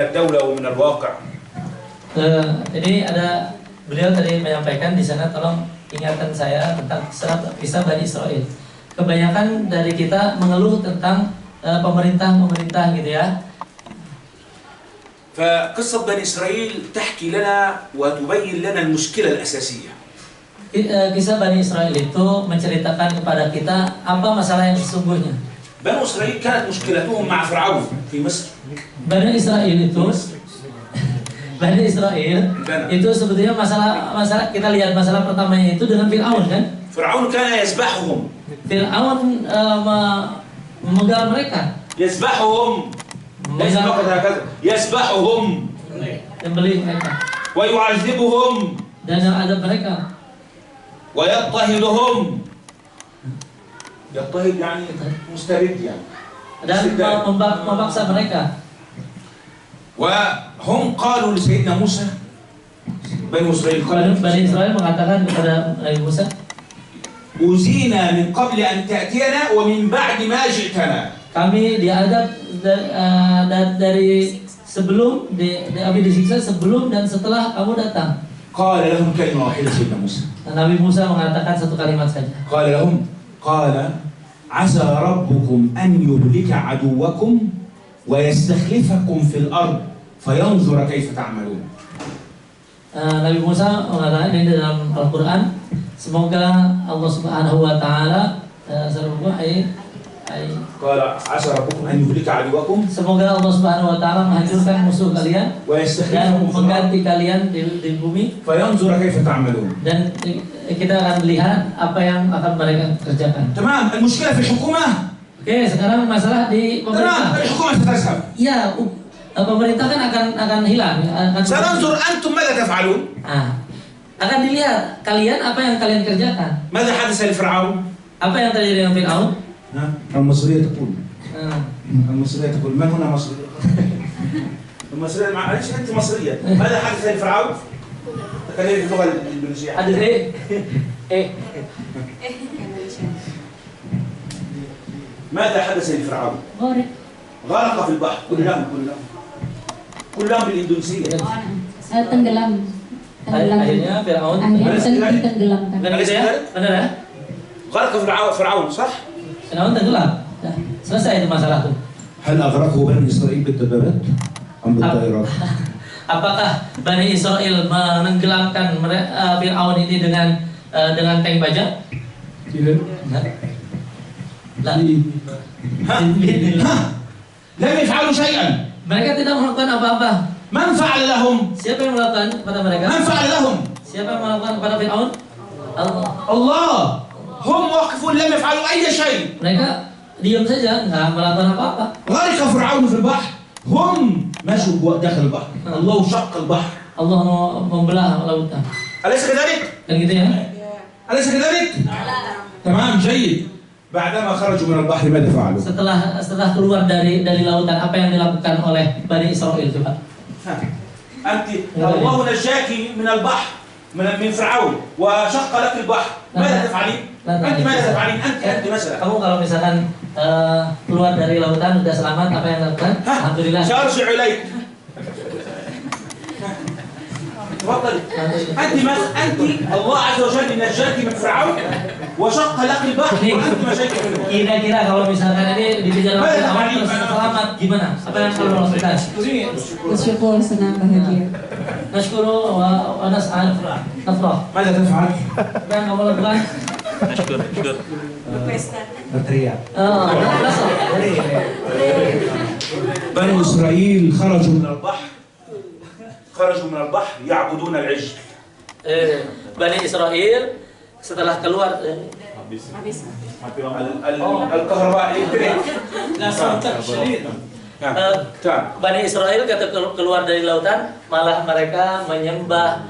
الدولة ومن الواقع. Ini ada beliau tadi menyampaikan di sana, tolong ingatkan saya tentang kisah Bani Israel. Kebanyakan dari kita mengeluh tentang pemerintah gitu ya. فقصة بني إسرائيل تحكي لنا وتبين لنا المشكلة الأساسية. Kisah Bani Israel itu menceritakan kepada kita apa masalah yang sesungguhnya. بنو إسرائيل كانت مشكلتهم مع فرعون في مصر. Bani Israel itu sebetulnya masalah kita lihat masalah pertamanya itu dengan Fir'aun kan? فرعون كان يذبحهم. Fir'aun memegang mereka. يذبحهم. ليس فقط هكذا، يذبحهم. Membeli mereka. ويعذبهم. Dan yang ada mereka. ويضطهدهم. يضطهد يعني مستبد يعني. Dan memaksa mereka. وهم قالوا لسيدنا موسى بني Israel mengatakan kepada Nabi Musa, أوذينا من قبل أن تأتينا ومن بعد ما جئتنا. Kami diadab dari sebelum kami disiksa sebelum dan setelah kamu datang. قال لهم كلمة واحدة سيدنا موسى. Nabi Musa mengatakan satu kalimat saja. قال عسى ربكم أن يهلك عدوكم ويستخلفكم في الأرض فينظر كيف تعملون. Nabi Musa mengatakan ini dalam Al-Quran, semoga Allah Subhanahu Wa Taala قال عسى ربكم أن يهلك عدوكم. Semoga Allah Subhanahu Wa Taala menghancurkan musuh kalian dan mengganti kalian di bumi. فينظر كيف تعملون. Dan kita akan melihat apa yang akan mereka kerjakan. تمام. المشكلة في الحكومة. Oke, sekarang masalah di pemerintah. تمام. الحكومة ستذهب. Ya, pemerintah kan akan hilang. سننظر أنتم ماذا تفعلون. Akan dilihat kalian apa yang kalian kerjakan. ماذا حدث لفرعون. Apa yang terjadi dengan Fir'aun? المصرية تقول. المصرية تقول من هنا مصري؟ المصرية معلش أنت مصرية. ماذا حدث لفرعون؟ تكلمي باللغة الإندونيسية. حدث إيه؟ ماذا حدث لفرعون؟ غرق في البحر. كلهم بالإندونيسية. Tenggelam. Akhirnya Fir'aun Tenggelamkan. Benar ya? غرق فرعون صح؟ Fir'aun tenggelam. Selesai itu masalah itu. هل أغرقه بني إسرائيل بالدبابات أم بالطائرات؟ Apakah Bani Israel menenggelamkan Fir'aun ini dengan tank baja? Tidak. لم يفعلوا شيئا. Mereka tidak melakukan apa-apa. من فعل لهم؟ Siapa yang melakukan kepada mereka? من فعل لهم؟ Siapa yang melakukan kepada Fir'aun? الله. هم وقفوا لم يفعلوا أي شيء. Mereka diam saja, nggak melakukan apa-apa. غرق فرعون في البحر. هم مشوا داخل البحر. الله شق البحر. Allah membelah lautan. أليس كذلك؟ Kan gitu ya? أليس كذلك؟ تمام جيد. بعدما خرجوا من البحر ماذا فعلوا؟ Setelah keluar dari lautan, apa yang dilakukan oleh Bani Israel coba? أنت الله نجاك من البحر من فرعون وشق لك البحر. ماذا تفعلين؟ أنت ماذا تفعلين؟ أنت مثلا. Kamu kalau misalkan keluar dari lautan sudah selamat, apa yang dilakukan? Alhamdulillah. سأرجع إليك. تفضلي. أنت الله عز وجل نجاك من فرعون وشق لك البحر وأنت مشيت منه. Kira-kira kalau misalkan ini dikejar oleh Fir'aun terus selamat gimana? Apa yang kamu lakukan? Bersyukur, senang, bahagia. Nashkuru wa nas'al nafrah. ماذا تفعل؟ Apa yang kamu lakukan? berteriak. Nasr. بني إسرائيل خرجوا من البحر يعبدون العجل. Bani Israel setelah keluar الكهرباء الإلكتريك. Bani Israel kata keluar dari lautan malah mereka menyembah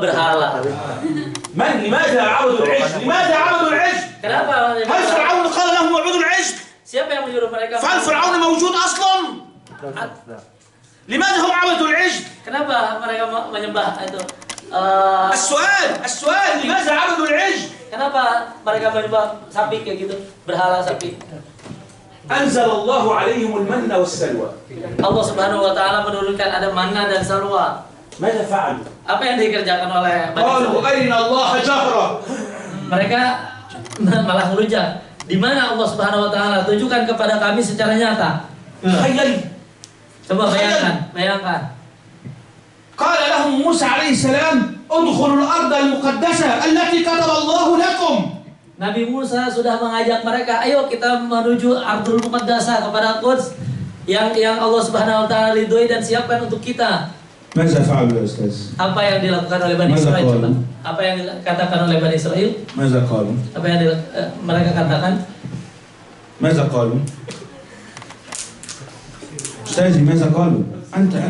berhala. لماذا عبدوا العجل؟ لماذا عبدوا العجل؟ Kenapa? هل فرعون قال لهم اعبدوا العجل؟ Siapa yang menyuruh mereka? فهل فرعون موجود أصلا؟ لماذا هم عبدوا العجل؟ Kenapa mereka menyembah itu? السؤال لماذا عبدوا العجل؟ Kenapa mereka menyembah sapi kayak gitu? Berhala sapi. Anzalallahu alaihim al-manna was-salwa. Allah Subhanahu wa taala menurunkan ada manna dan salwa. Mada fa'alu? Apa yang dikerjakan oleh Bani Qalu Israil? arina Allah jahra. Mereka malah melunjak. Di mana Allah Subhanahu wa taala tunjukkan kepada kami secara nyata. Khayyal. Coba bayangkan. Qala lahum Musa alaihi salam, udkhulul arda al-muqaddasah allati kataba Allah lakum. Nabi Musa sudah mengajak mereka, ayo kita menuju Ardul Muqaddasah kepada Quds yang Allah Subhanahu wa taala ridhoi dan siapkan untuk kita. Maza fa'alu ya Ustaz? Apa yang dilakukan oleh Bani Israil coba? Apa yang dikatakan oleh Bani Israil? Maza qalu? Apa yang mereka katakan? Maza qalu? Ustaz, maza qalu? Anta.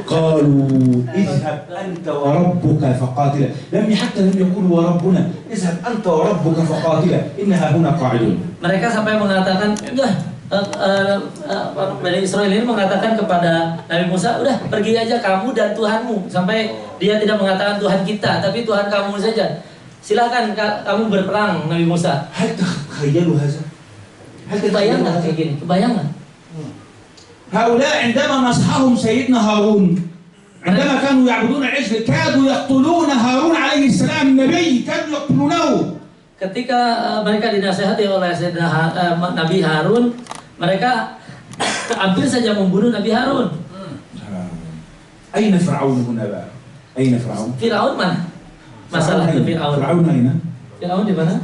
قالوا اذهب أنت وربك فقاتلا حتى لم يقولوا وربنا اذهب أنت وربك فقاتلا إنها هنا قاعدون. Mereka sampai mengatakan Bani Israil ini mengatakan kepada Nabi Musa, udah pergi aja kamu dan Tuhanmu. Sampai dia tidak mengatakan Tuhan kita, tapi Tuhan kamu saja. Silakan kamu berperang, Nabi Musa. Hal takhayyalu hadza? Hal kebayang nggak kayak gini? Kebayang nggak? هؤلاء عندما نصحهم سيدنا هارون عندما كانوا يعبدون العجل كادوا يقتلون هارون عليه السلام النبي كادوا يقتلونه. Ketika mereka dinasihati oleh Nabi Harun, mereka hampir saja membunuh Nabi Harun. أين فرعون هنا بقى؟ أين فرعون؟ Firaun mana? Masalah itu Firaun. فرعون أين؟ Firaun di mana?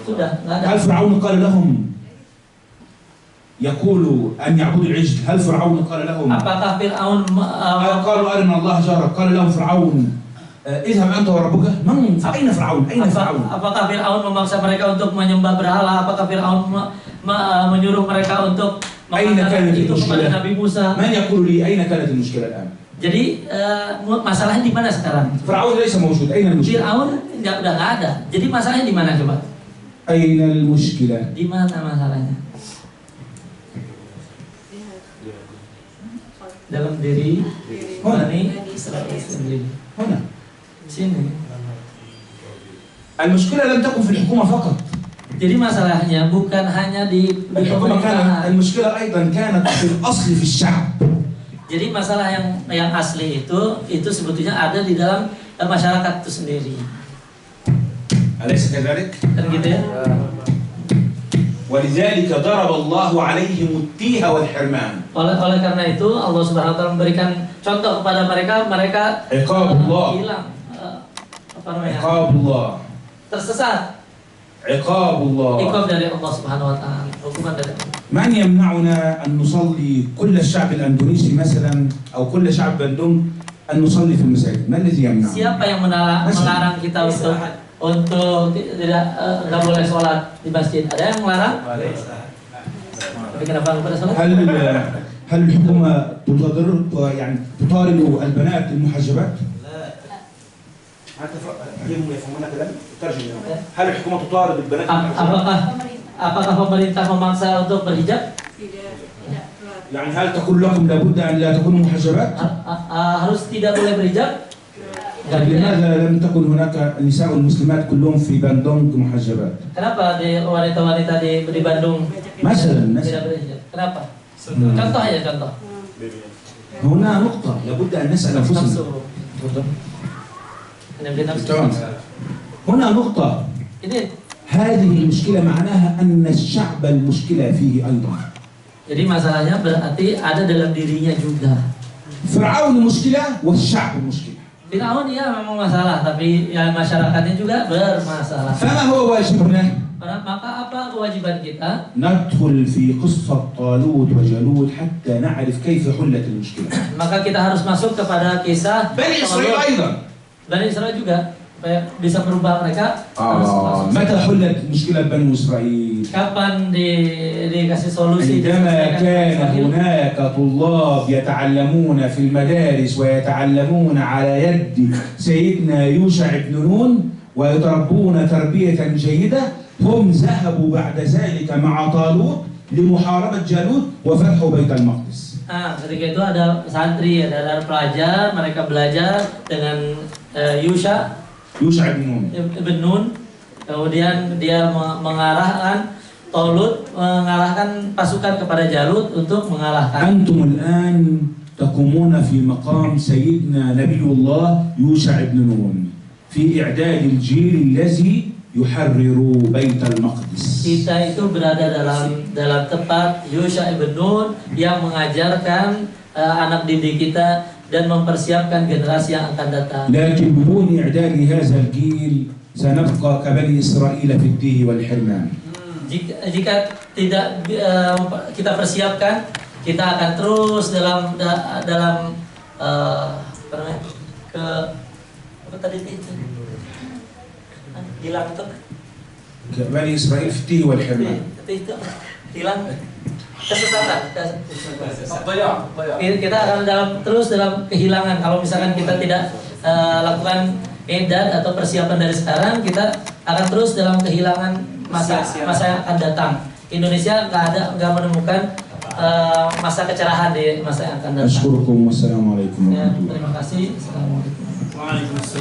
Sudah nggak ada. هل فرعون قال لهم يقول أن يعبدوا العجل؟ هل فرعون قال لهم؟ Apakah Firaun قالوا أرنا الله جهرة؟ قال لهم فرعون اذهب أنت وربك. أين فرعون؟ أين فرعون؟ Apakah Firaun memaksa mereka untuk menyembah berhala? Apakah Firaun menyuruh mereka untuk mengatakan itu kepada Nabi Musa? من يقول لي أين كانت المشكلة الآن؟ Jadi masalahnya di mana sekarang? Firaun ليس موجود. أين المشكلة؟ Firaun udah nggak ada. Jadi masalahnya di mana coba? أين المشكلة؟ Di mana masalahnya? Dalam diri Bani Israil sendiri. Mana? Sini. Al-mushkilah lam takun fi al-hukuma faqat. Jadi masalahnya bukan hanya di pemerintahan. Al-mushkilah aidan kanat fi al-asl fi al-sya'b. Jadi masalah yang asli itu sebetulnya ada di dalam masyarakat itu sendiri. Alaysa kadhalik? Kan gitu ya? ولذلك ضرب الله عليهم التيه والحرمان. Oleh karena itu Allah Subhanahu wa taala memberikan contoh kepada mereka hilang apa namanya? Iqabullah. Tersesat. Iqabullah. Iqab dari Allah Subhanahu wa taala, hukuman dari Allah. من يمنعنا أن نصلي كل الشعب الأندونيسي مثلا أو كل شعب بندون أن نصلي في المساجد؟ ما الذي يمنع؟ Siapa yang melarang kita untuk tidak nggak boleh sholat di masjid? Ada yang melarang? Tapi kenapa nggak boleh sholat? هل الحكومة يعني تطارد البنات المحجبات؟ هل الحكومة تطارد البنات المحجبات؟ Apakah pemerintah memaksa untuk berhijab? Tidak. يعني هل تقول لكم لابد أن لا تكونوا محجبات؟ harus tidak boleh berhijab? لماذا لم تكن هناك النساء المسلمات كلهم في باندونج محجبات؟ Kenapa wanita-wanita di Bandung tidak berhijab? Kenapa? Contoh aja contoh. هنا نقطة لابد أن نسأل أنفسنا. هنا نقطة. هذه المشكلة معناها أن الشعب المشكلة فيه أيضا. Jadi masalahnya berarti ada dalam dirinya juga. فرعون مشكلة والشعب مشكلة. Firaun ya memang masalah, tapi ya masyarakatnya juga bermasalah. فما هو واجبنا؟ Maka apa kewajiban kita? ندخل في قصة طالوت وجالوت حتى نعرف كيف حلت المشكلة. Maka kita harus masuk kepada kisah Bani Israil أيضا. Bani Israil juga supaya bisa merubah mereka. متى حلت مشكلة بني إسرائيل؟ Kapan dikasih solusi? عندما كان هناك طلاب يتعلمون في المدارس ويتعلمون على يد سيدنا يوشع بن نون ويتربون تربية جيدة، هم ذهبوا بعد ذلك مع طالوت لمحاربة جالوت وفتحوا بيت المقدس. Ketika itu ada santri, ada pelajar, mereka belajar dengan Yusha bin Nun. Kemudian dia mengarahkan Tolut mengalahkan pasukan kepada Jalut untuk mengalahkan. أنتم الآن تقومون في مقام سيدنا نبي الله يوشع بن نون في إعداد الجيل الذي يحرر بيت المقدس. Kita itu berada dalam tempat Yusha ibn Nun yang mengajarkan anak didik kita dan mempersiapkan generasi yang akan datang. لكن بدون إعداد هذا الجيل سنبقى كبني إسرائيل في التيه والحرمان. Jika tidak kita persiapkan, kita akan terus dalam apa tadi itu? Hilang tuh. كبني إسرائيل في التيه والحرمان. Itu hilang kesesatan. Kita akan terus dalam kehilangan kalau misalkan kita tidak lakukan edat atau persiapan dari sekarang, kita akan terus dalam kehilangan masa yang akan datang. Indonesia nggak menemukan masa kecerahan di masa yang akan datang. أشكركم والسلام عليكم ورحمة الله. Terima kasih. Assalamualaikum. Waalaikumsalam.